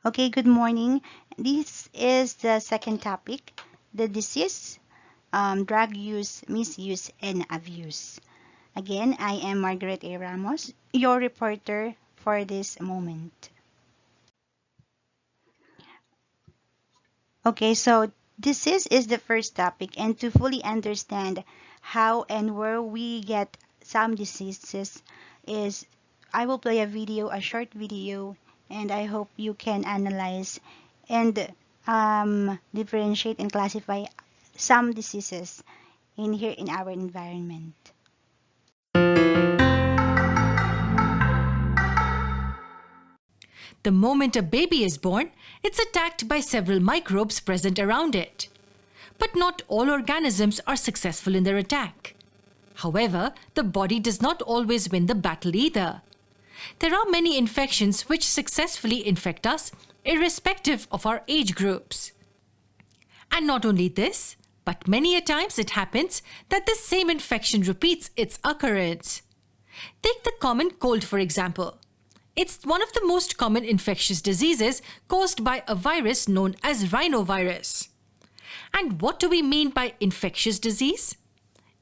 Okay, good morning. This is the second topic, the disease, drug use, misuse, and abuse. Again, I am Margaret A. Ramos, your reporter for this moment. Okay, so disease is the first topic, and to fully understand how and where we get some diseases is I will play a short video, and I hope you can analyze and differentiate and classify some diseases in here in our environment. The moment a baby is born, it's attacked by several microbes present around it. But not all organisms are successful in their attack. However, the body does not always win the battle either. There are many infections which successfully infect us, irrespective of our age groups. And not only this, but many a times it happens that the same infection repeats its occurrence. Take the common cold, for example. It's one of the most common infectious diseases caused by a virus known as rhinovirus. And what do we mean by infectious disease?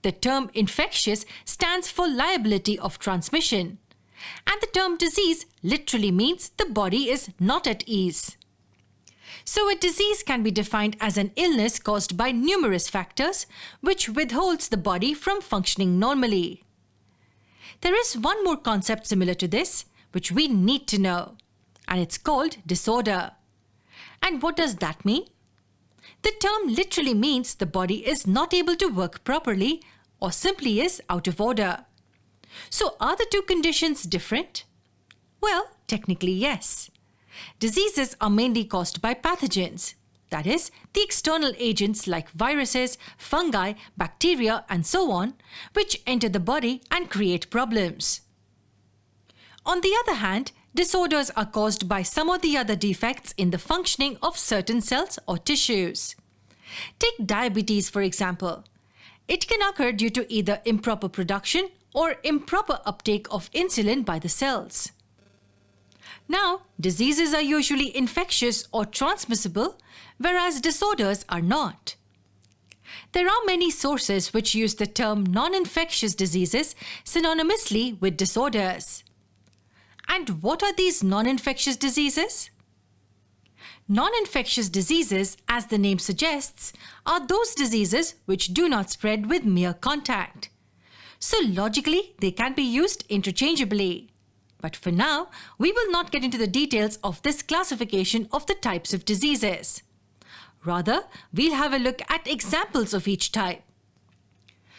The term infectious stands for liability of transmission. And the term disease literally means the body is not at ease. So a disease can be defined as an illness caused by numerous factors which withholds the body from functioning normally. There is one more concept similar to this, which we need to know, and it's called disorder. And what does that mean? The term literally means the body is not able to work properly or simply is out of order. So are the two conditions different? Well, technically yes. Diseases are mainly caused by pathogens, that is, the external agents like viruses, fungi, bacteria, and so on, which enter the body and create problems. On the other hand, disorders are caused by some or the other defects in the functioning of certain cells or tissues. Take diabetes, for example. It can occur due to either improper production or improper uptake of insulin by the cells. Now, diseases are usually infectious or transmissible, whereas disorders are not. There are many sources which use the term non-infectious diseases synonymously with disorders. And what are these non-infectious diseases? Non-infectious diseases, as the name suggests, are those diseases which do not spread with mere contact. So logically, they can be used interchangeably. But for now, we will not get into the details of this classification of the types of diseases. Rather, we'll have a look at examples of each type.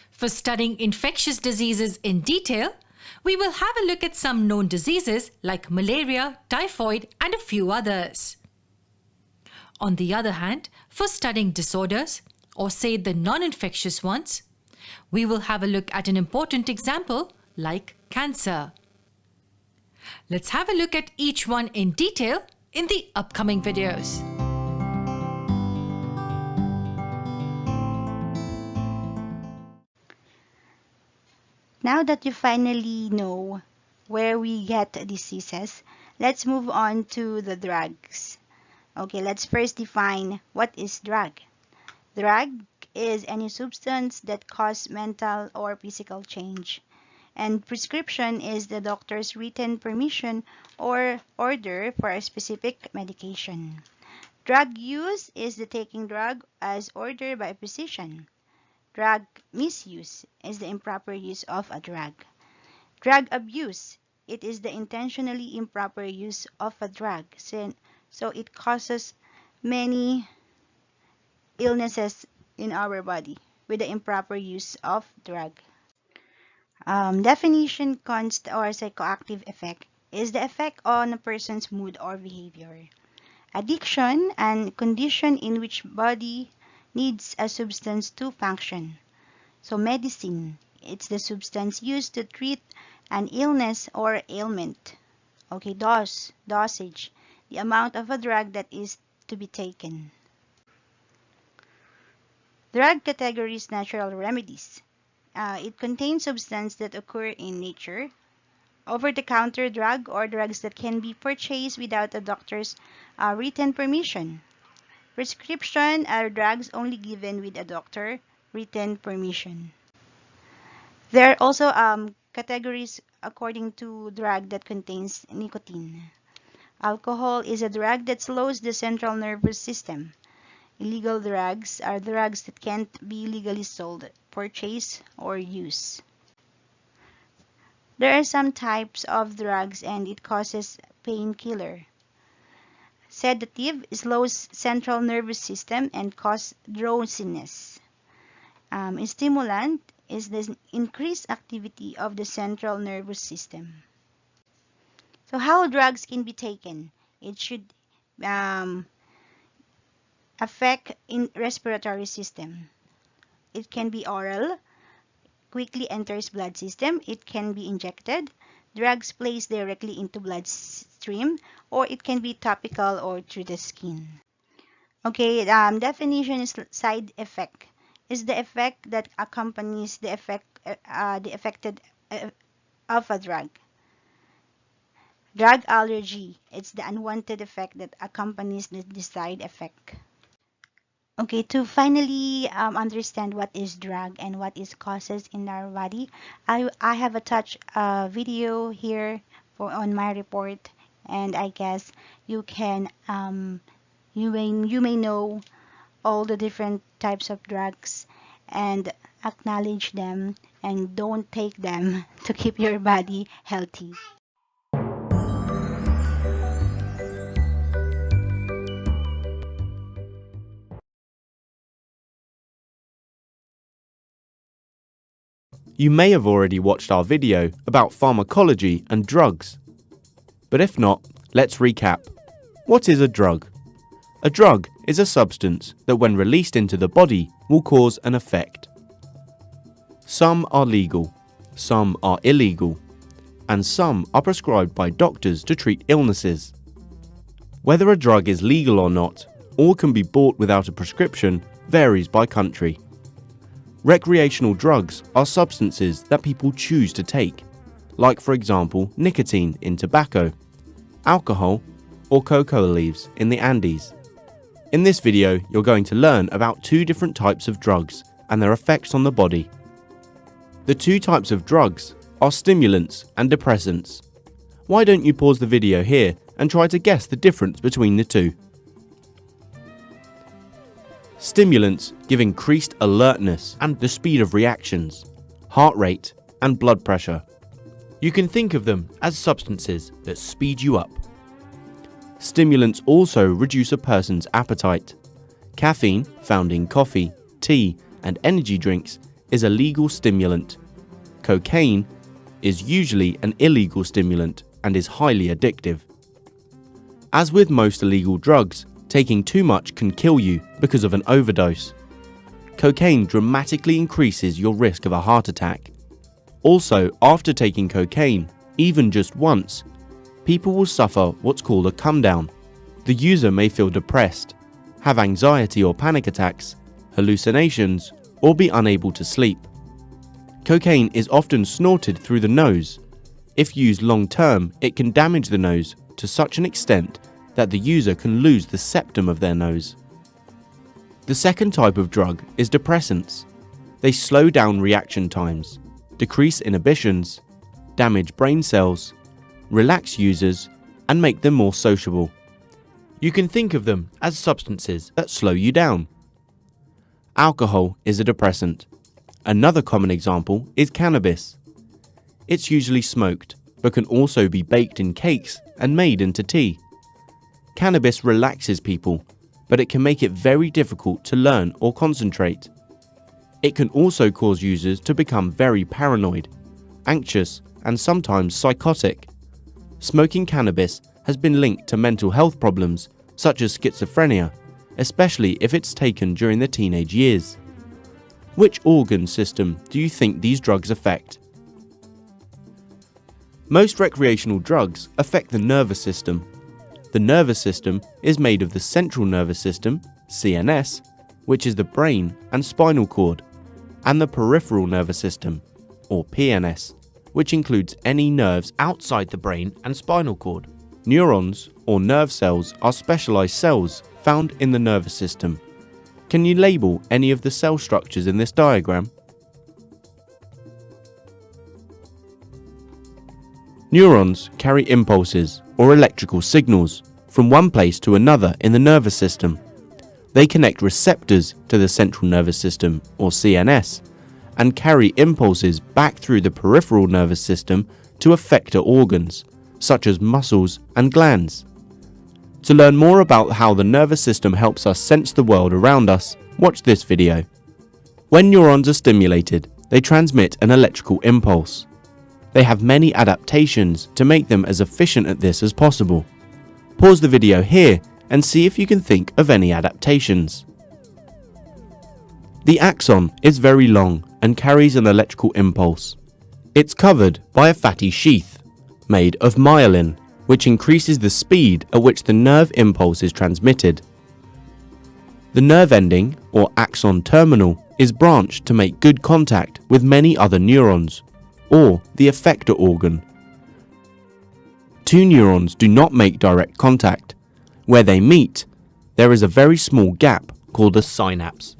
For studying infectious diseases in detail, we will have a look at some known diseases like malaria, typhoid, and a few others. On the other hand, for studying disorders, or say the non-infectious ones, we will have a look at an important example like cancer. Let's have a look at each one in detail in the upcoming videos. Now that you finally know where we get diseases, let's move on to the drugs. Okay, let's first define what is drug. Drug is any substance that causes mental or physical change. And prescription is the doctor's written permission or order for a specific medication. Drug use is the taking drug as ordered by a physician. Drug misuse is the improper use of a drug. Drug abuse, it is the intentionally improper use of a drug. So it causes many illnesses in our body with the improper use of drug. Definition const or psychoactive effect is the effect on a person's mood or behavior. Addiction and condition in which body needs a substance to function. So medicine, it's the substance used to treat an illness or ailment. Okay, dosage, the amount of a drug that is to be taken. Drug categories, natural remedies. It contains substances that occur in nature. over-the-counter drug or drugs that can be purchased without a doctor's written permission. Prescription are drugs only given with a doctor written permission. There are also categories according to drug that contains nicotine. Alcohol is a drug that slows the central nervous system. Illegal drugs are drugs that can't be legally sold, purchased, or used. There are some types of drugs and it causes painkiller. Sedative slows central nervous system and causes drowsiness. Stimulant is the increased activity of the central nervous system. So how drugs can be taken? It should affect in respiratory system. It can be oral, quickly enters blood system. It can be injected. Drugs placed directly into bloodstream, or it can be topical or through the skin. Okay, definition is side effect. Is the effect that accompanies the affected of a drug. Drug allergy. It's the unwanted effect that accompanies the desired effect. Okay, to finally understand what is drug and what is causes in our body, I have attached a video here on my report, and I guess you can you may know all the different types of drugs and acknowledge them and don't take them to keep your body healthy. You may have already watched our video about pharmacology and drugs. But if not, let's recap. What is a drug? A drug is a substance that when released into the body will cause an effect. Some are legal, some are illegal, and some are prescribed by doctors to treat illnesses. Whether a drug is legal or not, or can be bought without a prescription, varies by country. Recreational drugs are substances that people choose to take, like for example nicotine in tobacco, alcohol, or cocoa leaves in the Andes. In this video, you're going to learn about two different types of drugs and their effects on the body. The two types of drugs are stimulants and depressants. Why don't you pause the video here and try to guess the difference between the two? Stimulants give increased alertness and the speed of reactions, heart rate, and blood pressure. You can think of them as substances that speed you up. Stimulants also reduce a person's appetite. Caffeine, found in coffee, tea, and energy drinks, is a legal stimulant. Cocaine is usually an illegal stimulant and is highly addictive. As with most illegal drugs, taking too much can kill you because of an overdose. Cocaine dramatically increases your risk of a heart attack. Also, after taking cocaine, even just once, people will suffer what's called a come down. The user may feel depressed, have anxiety or panic attacks, hallucinations, or be unable to sleep. Cocaine is often snorted through the nose. If used long term, it can damage the nose to such an extent that the user can lose the septum of their nose. The second type of drug is depressants. They slow down reaction times, decrease inhibitions, damage brain cells, relax users, and make them more sociable. You can think of them as substances that slow you down. Alcohol is a depressant. Another common example is cannabis. It's usually smoked, but can also be baked in cakes and made into tea. Cannabis relaxes people, but it can make it very difficult to learn or concentrate. It can also cause users to become very paranoid, anxious, and sometimes psychotic. Smoking cannabis has been linked to mental health problems such as schizophrenia, especially if it's taken during the teenage years. Which organ system do you think these drugs affect? Most recreational drugs affect the nervous system. The nervous system is made of the central nervous system, CNS, which is the brain and spinal cord, and the peripheral nervous system, or PNS, which includes any nerves outside the brain and spinal cord. Neurons, or nerve cells, are specialized cells found in the nervous system. Can you label any of the cell structures in this diagram? Neurons carry impulses, or electrical signals, from one place to another in the nervous system. They connect receptors to the central nervous system, or CNS, and carry impulses back through the peripheral nervous system to effector organs, such as muscles and glands. To learn more about how the nervous system helps us sense the world around us, watch this video. When neurons are stimulated, they transmit an electrical impulse. They have many adaptations to make them as efficient at this as possible. Pause the video here and see if you can think of any adaptations. The axon is very long and carries an electrical impulse. It's covered by a fatty sheath made of myelin, which increases the speed at which the nerve impulse is transmitted. The nerve ending, or axon terminal, is branched to make good contact with many other neurons, or the effector organ. Two neurons do not make direct contact. Where they meet, there is a very small gap called a synapse.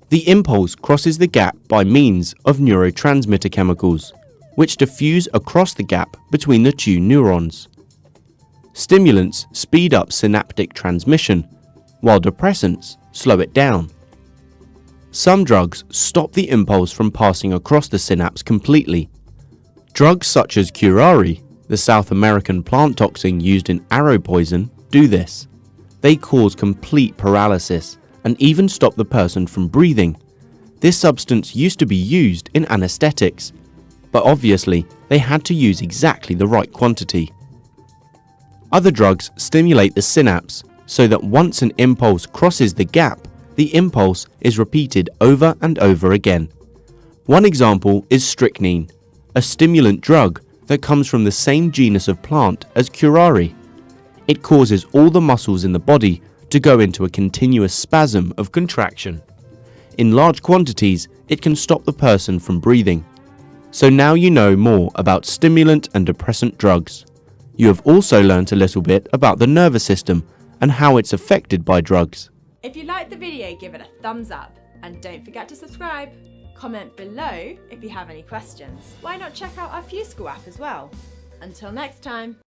The impulse crosses the gap by means of neurotransmitter chemicals, which diffuse across the gap between the two neurons. Stimulants speed up synaptic transmission, while depressants slow it down. Some drugs stop the impulse from passing across the synapse completely. Drugs such as curare, the South American plant toxin used in arrow poison, do this. They cause complete paralysis and even stop the person from breathing. This substance used to be used in anesthetics, but obviously they had to use exactly the right quantity. Other drugs stimulate the synapse so that once an impulse crosses the gap, the impulse is repeated over and over again. One example is strychnine, a stimulant drug that comes from the same genus of plant as curare. It causes all the muscles in the body to go into a continuous spasm of contraction. In large quantities, it can stop the person from breathing. So now you know more about stimulant and depressant drugs. You have also learnt a little bit about the nervous system and how it's affected by drugs. If you liked the video, give it a thumbs up and don't forget to subscribe. Comment below if you have any questions. Why not check out our FuseSchool app as well? Until next time.